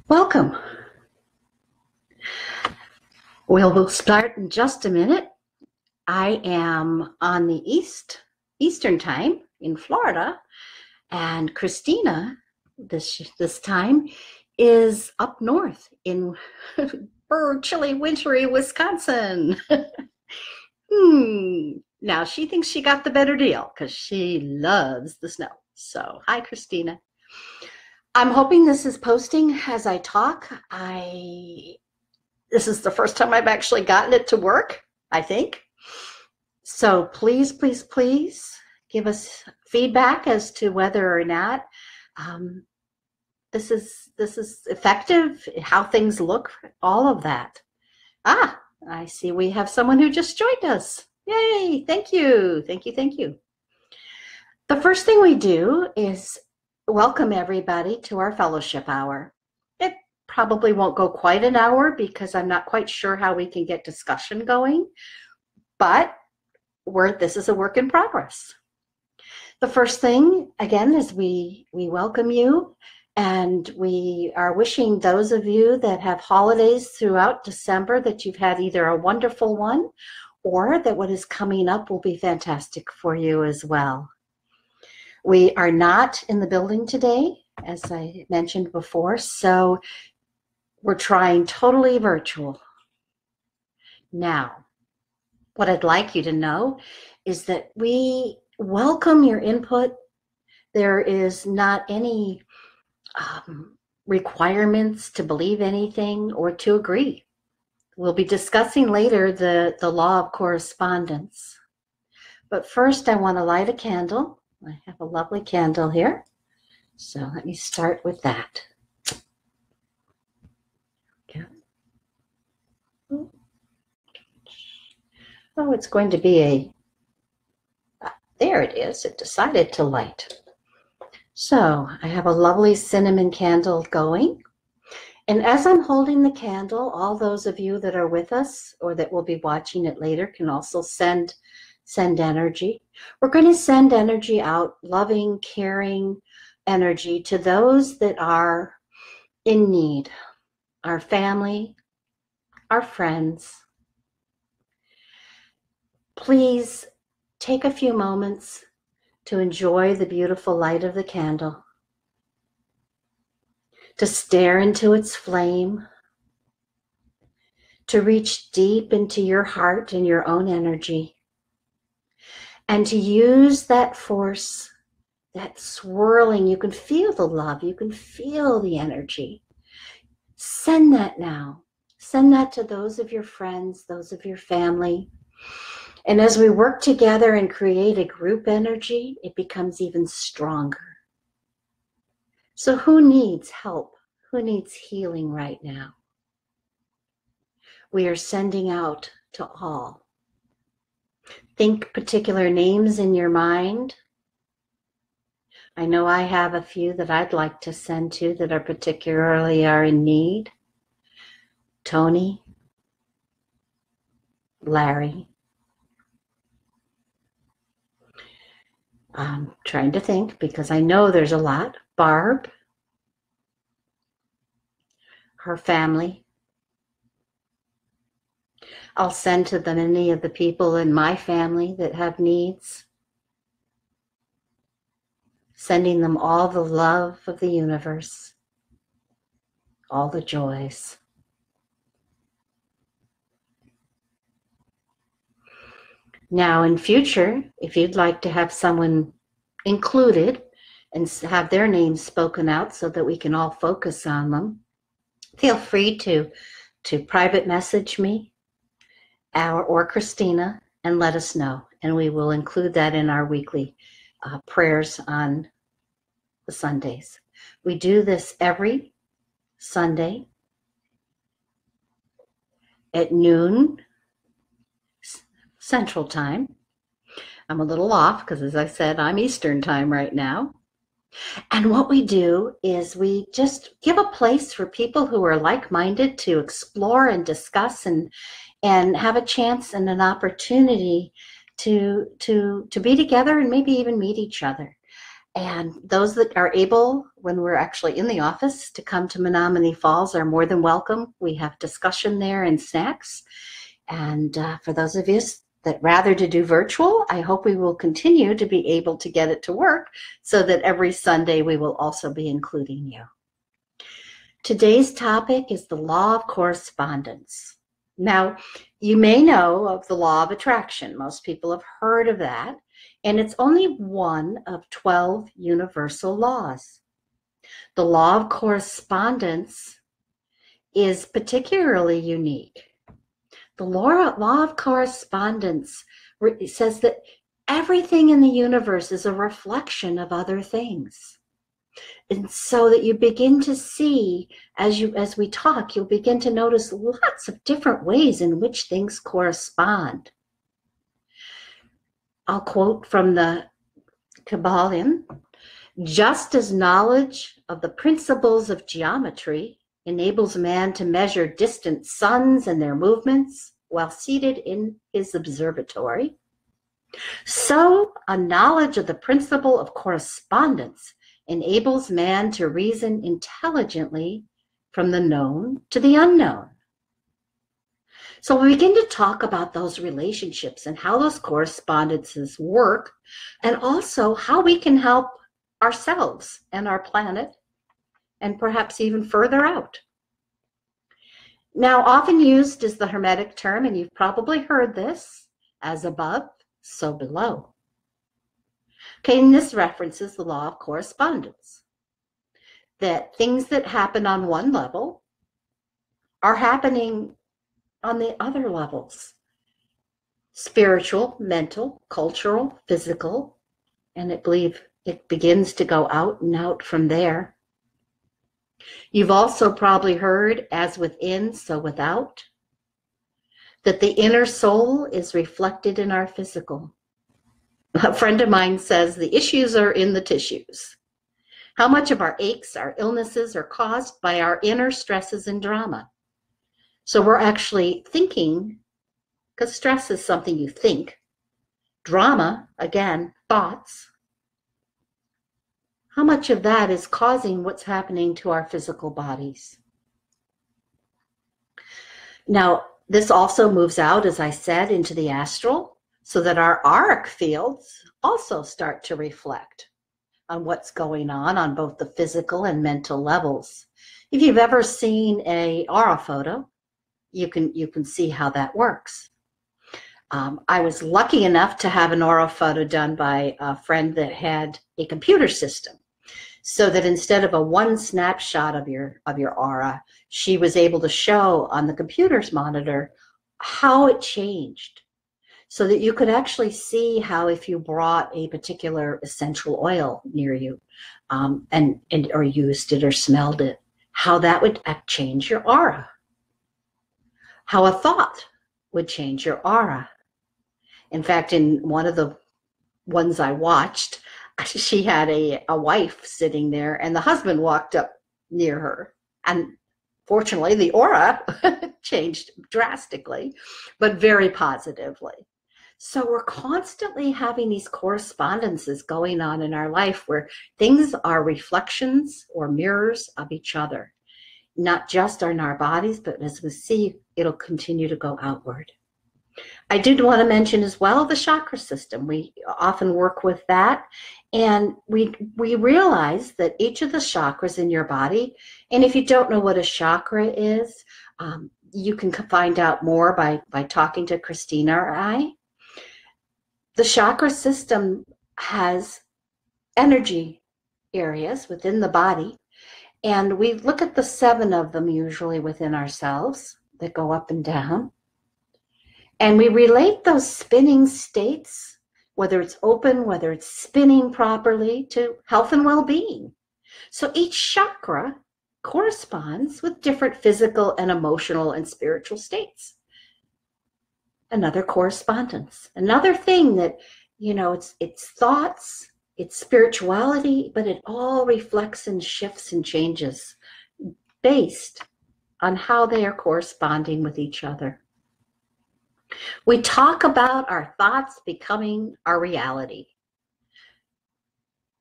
Welcome. We'll start in just a minute. I am on the Eastern time in Florida, and Christina this time is up north in chilly, wintry Wisconsin. Now she thinks she got the better deal because she loves the snow. So, hi, Christina. I'm hoping this is posting as I talk. This is the first time I've actually gotten it to work, I think. So please, please, please give us feedback as to whether or not this is effective, how things look, all of that. I see we have someone who just joined us. Yay, thank you, thank you, thank you. The first thing we do is welcome everybody to our fellowship hour. It probably won't go quite an hour because I'm not quite sure how we can get discussion going, but this is a work in progress. The first thing, again, is we welcome you, and we are wishing those of you that have holidays throughout December that you've had either a wonderful one or that what is coming up will be fantastic for you as well. We are not in the building today, as I mentioned before, so we're trying totally virtual. Now, what I'd like you to know is that we welcome your input. There is not any requirements to believe anything or to agree. We'll be discussing later the law of correspondence. But first, I want to light a candle. I have a lovely candle here. So let me start with that. Okay. Oh, it's going to be there it is. It decided to light. So I have a lovely cinnamon candle going. And as I'm holding the candle, all those of you that are with us or that will be watching it later can also send energy. We're going to send energy out, loving, caring energy to those that are in need, our family, our friends. Please take a few moments to enjoy the beautiful light of the candle, to stare into its flame, to reach deep into your heart and your own energy, and to use that force, that swirling. You can feel the love, you can feel the energy. Send that now. Send that to those of your friends, those of your family. And as we work together and create a group energy, it becomes even stronger. So who needs help? Who needs healing right now? We are sending out to all. Think particular names in your mind. I know I have a few that I'd like to send to that are particularly in need. Tony, Larry. I'm trying to think because I know there's a lot. Barb, her family. I'll send to them any of the people in my family that have needs. Sending them all the love of the universe, all the joys. Now in future, if you'd like to have someone included and have their names spoken out so that we can all focus on them, feel free to private message me or Christina and let us know. And we will include that in our weekly prayers on the Sundays. We do this every Sunday at noon Central Time. I'm a little off because, as I said, I'm Eastern Time right now. And what we do is we just give a place for people who are like-minded to explore and discuss and have a chance and an opportunity to be together and maybe even meet each other. And those that are able, when we're actually in the office, to come to Menominee Falls are more than welcome. We have discussion there and snacks. And for those of you that rather to do virtual, I hope we will continue to be able to get it to work so that every Sunday we will also be including you. Today's topic is the law of correspondence. Now, you may know of the law of attraction. Most people have heard of that. And it's only one of 12 universal laws. The law of correspondence is particularly unique. The law of correspondence says that everything in the universe is a reflection of other things. And so that you begin to see, as we talk, you'll begin to notice lots of different ways in which things correspond. I'll quote from the Kabbalion: just as knowledge of the principles of geometry enables man to measure distant suns and their movements while seated in his observatory, so a knowledge of the principle of correspondence enables man to reason intelligently from the known to the unknown. So we begin to talk about those relationships and how those correspondences work, and also how we can help ourselves and our planet, and perhaps even further out. Now, often used is the Hermetic term, and you've probably heard this: as above, so below. Okay, and this references the law of correspondence, that things that happen on one level are happening on the other levels: spiritual, mental, cultural, physical, and I believe it begins to go out and out from there. You've also probably heard, as within, so without, that the inner soul is reflected in our physical. A friend of mine says the issues are in the tissues. How much of our aches, our illnesses are caused by our inner stresses and drama? So we're actually thinking, because stress is something you think. Drama, again, thoughts. How much of that is causing what's happening to our physical bodies? Now, this also moves out, as I said, into the astral, so that our auric fields also start to reflect on what's going on both the physical and mental levels. If you've ever seen an aura photo, you can see how that works. I was lucky enough to have an aura photo done by a friend that had a computer system, so that instead of a one snapshot of your aura, she was able to show on the computer's monitor how it changed, so that you could actually see how, if you brought a particular essential oil near you, or used it or smelled it, how that would change your aura. How a thought would change your aura. In fact, in one of the ones I watched, she had a wife sitting there, and the husband walked up near her. And fortunately, the aura changed drastically, but very positively. So we're constantly having these correspondences going on in our life where things are reflections or mirrors of each other. Not just in our bodies, but as we see, it'll continue to go outward. I did want to mention as well the chakra system. We often work with that, and we realize that each of the chakras in your body, and if you don't know what a chakra is, you can find out more by talking to Christina or I. The chakra system has energy areas within the body, and we look at the 7 of them usually within ourselves that go up and down. And we relate those spinning states, whether it's open, whether it's spinning properly, to health and well-being. So each chakra corresponds with different physical and emotional and spiritual states. Another correspondence. Another thing that, it's thoughts, it's spirituality, but it all reflects and shifts and changes based on how they are corresponding with each other. We talk about our thoughts becoming our reality.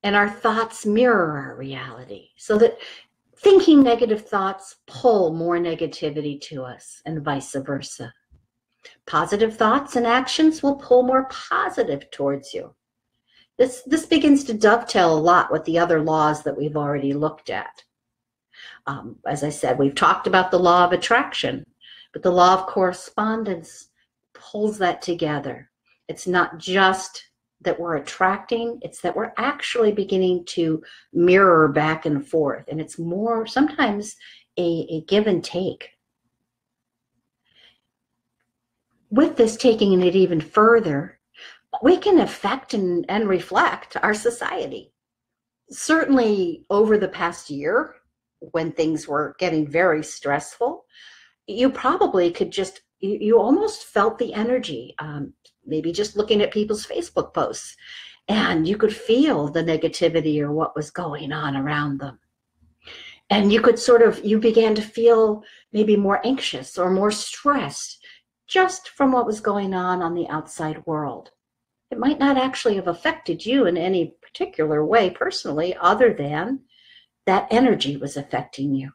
And our thoughts mirror our reality, so that thinking negative thoughts pull more negativity to us and vice versa. Positive thoughts and actions will pull more positive towards you. This begins to dovetail a lot with the other laws that we've already looked at. As I said, we've talked about the law of attraction, but the law of correspondence pulls that together. It's not just that we're attracting, it's that we're actually beginning to mirror back and forth. And it's more sometimes a give and take. With this, taking it even further, we can affect and reflect our society. Certainly over the past year, when things were getting very stressful, you probably could just, you almost felt the energy, maybe just looking at people's Facebook posts, and you could feel the negativity or what was going on around them. And you could you began to feel maybe more anxious or more stressed just from what was going on the outside world. It might not actually have affected you in any particular way personally, other than that energy was affecting you.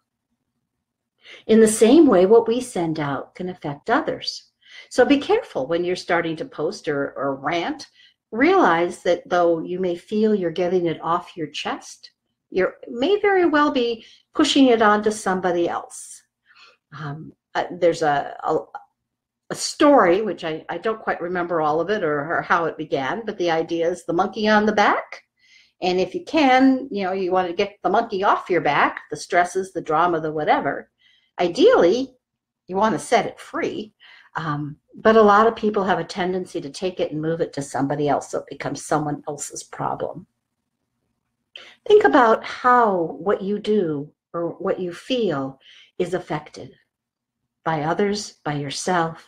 In the same way, what we send out can affect others. So be careful when you're starting to post or rant. Realize that though you may feel you're getting it off your chest, you may very well be pushing it onto somebody else. There's a story, which I don't quite remember all of it or how it began, but the idea is the monkey on the back. And if you can, you want to get the monkey off your back, the stresses, the drama, the whatever. Ideally, you want to set it free. But a lot of people have a tendency to take it and move it to somebody else, so it becomes someone else's problem. Think about how what you do or what you feel is affected by others, by yourself.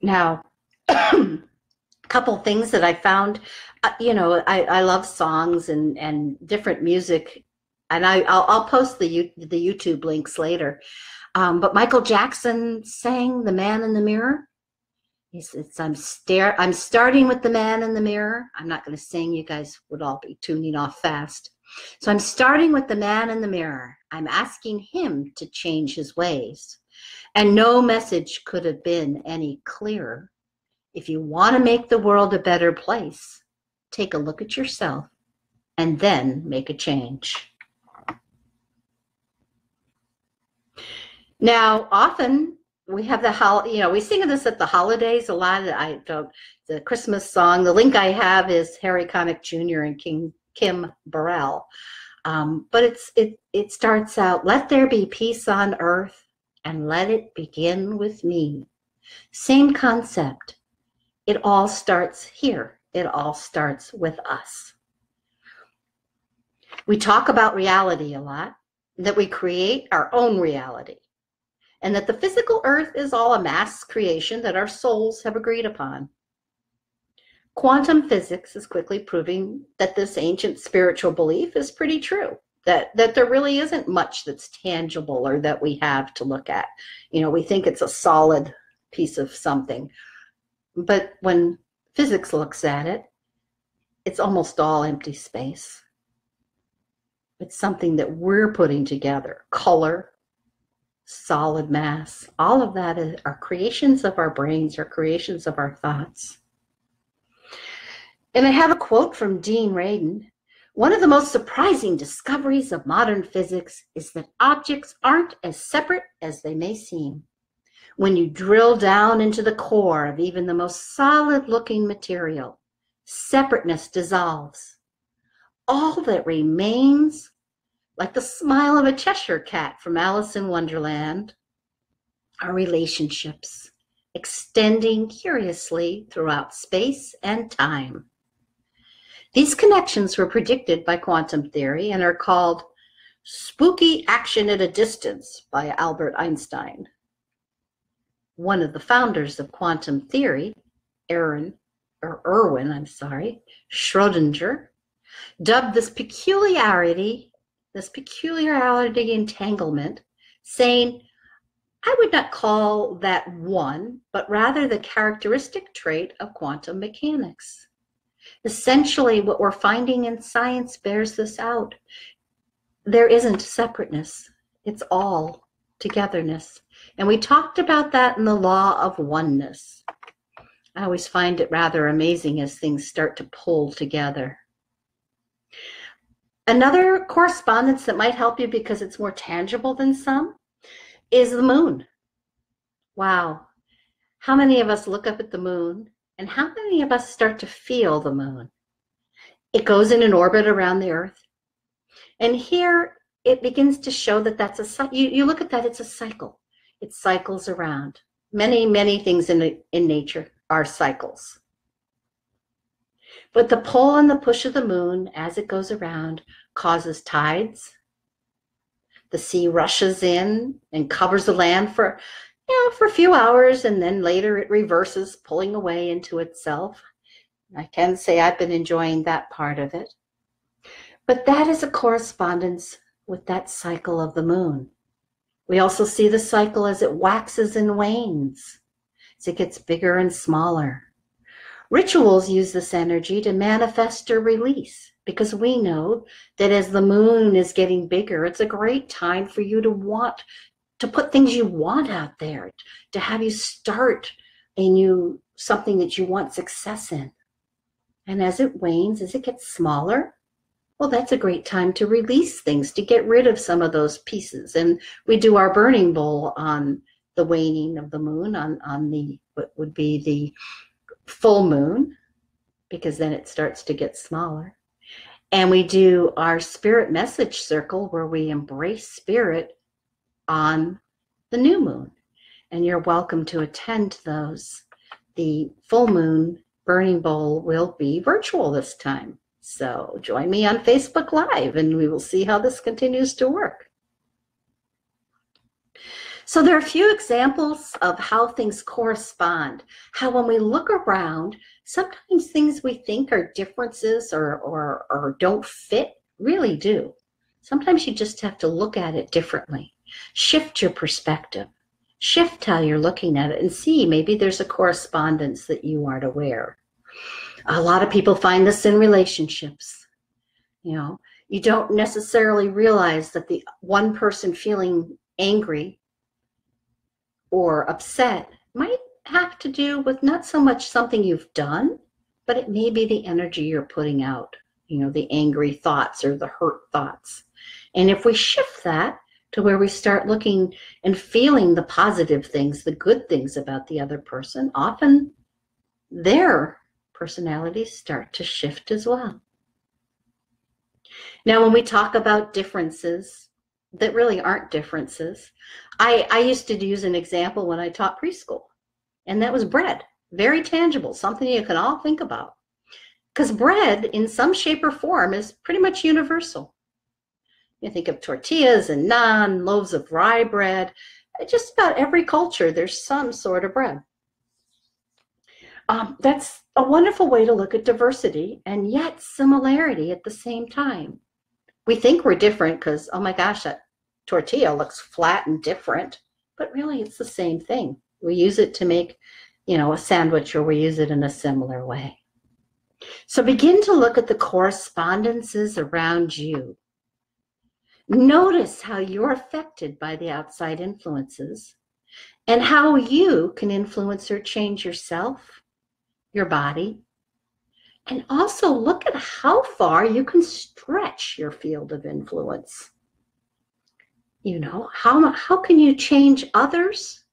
Now, a couple things that I found, I love songs and different music, and I'll post the YouTube links later. But Michael Jackson sang "The Man in the Mirror." I'm starting with the man in the mirror. I'm not going to sing. You guys would all be tuning off fast. So I'm starting with the man in the mirror. I'm asking him to change his ways. And no message could have been any clearer. If you want to make the world a better place, take a look at yourself and then make a change. Now, often we have we sing this at the holidays a lot. The Christmas song, the link I have is Harry Connick Jr. and Kim Burrell. But it starts out, "Let there be peace on earth and let it begin with me." Same concept. It all starts here. It all starts with us. We talk about reality a lot, that we create our own reality, and that the physical earth is all a mass creation that our souls have agreed upon. Quantum physics is quickly proving that this ancient spiritual belief is pretty true, that there really isn't much that's tangible or that we have to look at. We think it's a solid piece of something, but when physics looks at it, it's almost all empty space. It's something that we're putting together. Color, solid mass, all of that are creations of our brains, or creations of our thoughts. And I have a quote from Dean Radin. "One of the most surprising discoveries of modern physics is that objects aren't as separate as they may seem. When you drill down into the core of even the most solid-looking material, separateness dissolves. All that remains, like the smile of a Cheshire cat from Alice in Wonderland, are relationships extending curiously throughout space and time. These connections were predicted by quantum theory and are called spooky action at a distance by Albert Einstein." One of the founders of quantum theory, Erwin Schrödinger, dubbed this peculiarity entanglement, saying, "I would not call that one, but rather the characteristic trait of quantum mechanics. Essentially, what we're finding in science bears this out. There isn't separateness. It's all togetherness. And we talked about that in the law of oneness. I always find it rather amazing as things start to pull together. Another correspondence that might help you because it's more tangible than some is the moon. Wow. How many of us look up at the moon, and how many of us start to feel the moon? It goes in an orbit around the Earth. And here it begins to show that that's you look at that, it's a cycle. It cycles around. Many, many things in nature are cycles. But the pull and the push of the moon as it goes around causes tides. The sea rushes in and covers the land for a few hours, and then later it reverses, pulling away into itself. I can say I've been enjoying that part of it. But that is a correspondence with that cycle of the moon. We also see the cycle as it waxes and wanes, as it gets bigger and smaller. Rituals use this energy to manifest or release, because we know that as the moon is getting bigger, it's a great time for you to want to put things you want out there, to have you start something that you want success in. And as it wanes, as it gets smaller, well, that's a great time to release things, to get rid of some of those pieces. And we do our burning bowl on the waning of the moon, on the what would be the full moon, because then it starts to get smaller. And we do our spirit message circle where we embrace spirit on the new moon. And you're welcome to attend those. The full moon burning bowl will be virtual this time. So join me on Facebook Live and we will see how this continues to work. So there are a few examples of how things correspond, how when we look around, sometimes things we think are differences or don't fit really do. Sometimes you just have to look at it differently. Shift your perspective. Shift how you're looking at it and see maybe there's a correspondence that you aren't aware. A lot of people find this in relationships. You don't necessarily realize that the one person feeling angry or upset might have to do with not so much something you've done, but it may be the energy you're putting out, the angry thoughts or the hurt thoughts. And if we shift that to where we start looking and feeling the positive things, the good things about the other person, often their personalities start to shift as well. Now, when we talk about differences that really aren't differences, I used to use an example when I taught preschool, and that was bread. Very tangible, something you can all think about. Because bread, in some shape or form, is pretty much universal. You think of tortillas and naan, loaves of rye bread. Just about every culture, there's some sort of bread. That's a wonderful way to look at diversity and yet similarity at the same time. We think we're different because, oh my gosh, that tortilla looks flat and different, but really it's the same thing. We use it to make, a sandwich, or we use it in a similar way. So begin to look at the correspondences around you. Notice how you're affected by the outside influences and how you can influence or change yourself, your body, and also look at how far you can stretch your field of influence. How can you change others?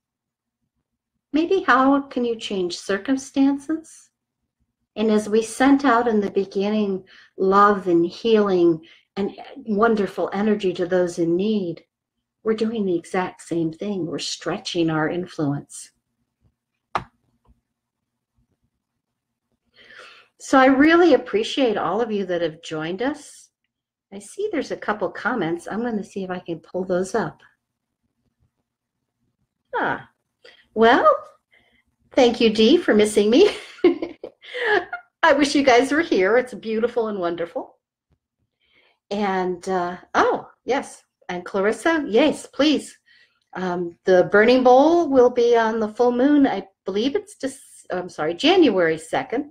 Maybe how can you change circumstances? And as we sent out in the beginning, love and healing and wonderful energy to those in need, we're doing the exact same thing. We're stretching our influence. So I really appreciate all of you that have joined us. I see there's a couple comments. I'm going to see if I can pull those up. Well, thank you, Dee, for missing me. I wish you guys were here. It's beautiful and wonderful. And, yes. And Clarissa, yes, please. The burning bowl will be on the full moon. I believe it's January 2nd.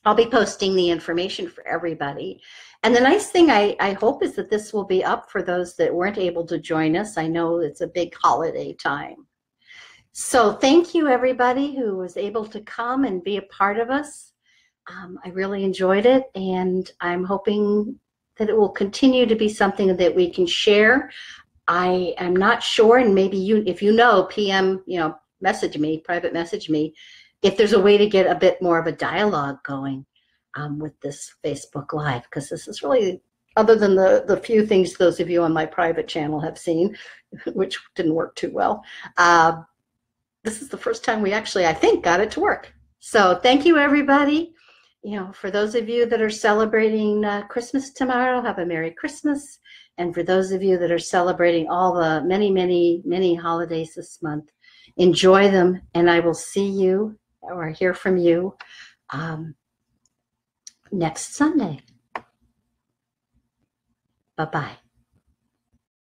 I'll be posting the information for everybody. And the nice thing I hope is that this will be up for those that weren't able to join us. I know it's a big holiday time. So thank you, everybody who was able to come and be a part of us. I really enjoyed it, and I'm hoping that it will continue to be something that we can share. I am not sure, and maybe you, if you know, PM, message me, private message me, if there's a way to get a bit more of a dialogue going with this Facebook Live, because this is really, other than the few things those of you on my private channel have seen, which didn't work too well, this is the first time we actually, I think, got it to work. So thank you, everybody. For those of you that are celebrating Christmas tomorrow, have a Merry Christmas. And for those of you that are celebrating all the many, many, many holidays this month, enjoy them. And I will see you or hear from you next Sunday. Bye-bye.